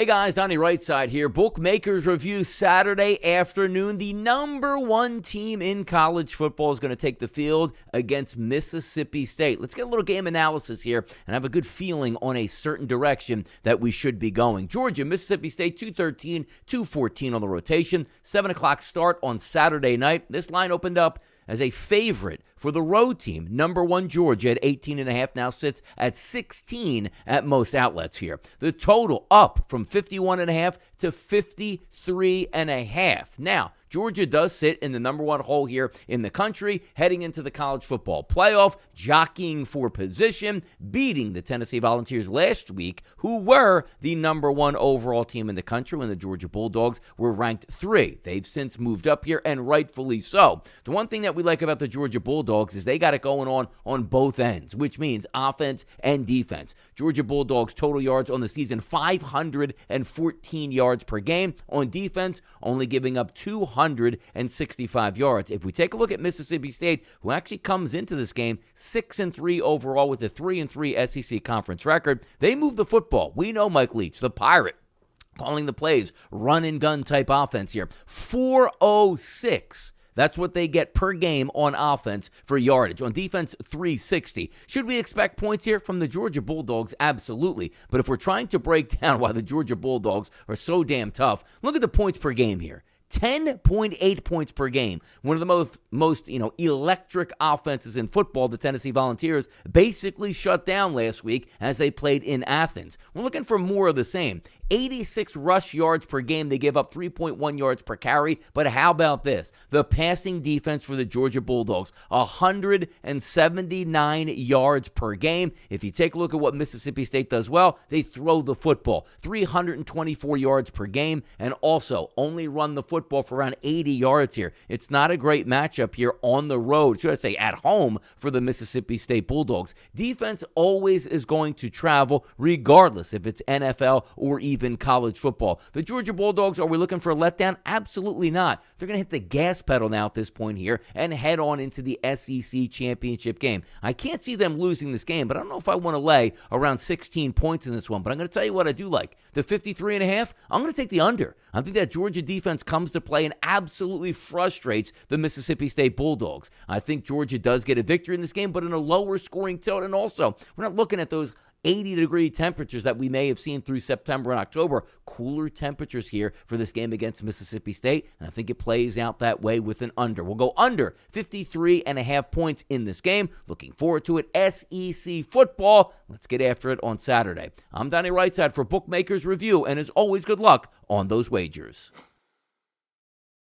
guys, Donnie RightSide here. Bookmakers review Saturday afternoon. The number one team in college football is going to take the field against Mississippi State. Let's get a little game analysis here and have a good feeling on a certain direction that we should be going. Georgia, Mississippi State, 213, 214 on the rotation. 7 o'clock start on Saturday night. This line opened up as a favorite for the road team. Number one Georgia at 18.5, now sits at 16 at most outlets here. The total up from 51.5 to 53.5. Now, Georgia does sit in the number one hole here in the country, heading into the college football playoff, jockeying for position, beating the Tennessee Volunteers last week, who were the number one overall team in the country when the Georgia Bulldogs were ranked 3. They've since moved up here, and rightfully so. The one thing that we like about the Georgia Bulldogs is they got it going on both ends, which means offense and defense. Georgia Bulldogs total yards on the season, 514 yards per game. On defense, only giving up 265 yards. If we take a look at Mississippi State, who actually comes into this game 6-3 overall with a 3-3 SEC conference record, they move the football. We know Mike Leach, the Pirate, calling the plays, run and gun type offense here. 406. That's what they get per game on offense for yardage. On defense, 360. Should we expect points here from the Georgia Bulldogs? Absolutely. But if we're trying to break down why the Georgia Bulldogs are so damn tough, look at the points per game here. 10.8 points per game. One of the most electric offenses in football. The Tennessee Volunteers basically shut down last week as they played in Athens. We're looking for more of the same. 86 rush yards per game. They give up 3.1 yards per carry. But how about this? The passing defense for the Georgia Bulldogs, 179 yards per game. If you take a look at what Mississippi State does well, they throw the football, 324 yards per game, and also only run the football for around 80 yards here. It's not a great matchup here on the road, should I say at home, for the Mississippi State Bulldogs. Defense always is going to travel, regardless if it's NFL or even college football. The Georgia Bulldogs, are we looking for a letdown? Absolutely not. They're going to hit the gas pedal now at this point here and head on into the SEC championship game. I can't see them losing this game, but I don't know if I want to lay around 16 points in this one. But I'm going to tell you what I do like. The 53.5, I'm going to take the under. I think that Georgia defense comes to play and absolutely frustrates the Mississippi State Bulldogs. I think Georgia does get a victory in this game, but in a lower scoring tilt. And also, we're not looking at those 80-degree temperatures that we may have seen through September and October. Cooler temperatures here for this game against Mississippi State, and I think it plays out that way with an under. We'll go under 53.5 points in this game. Looking forward to it. SEC football. Let's get after it on Saturday. I'm Donnie RightSide for Bookmakers Review, and as always, good luck on those wagers.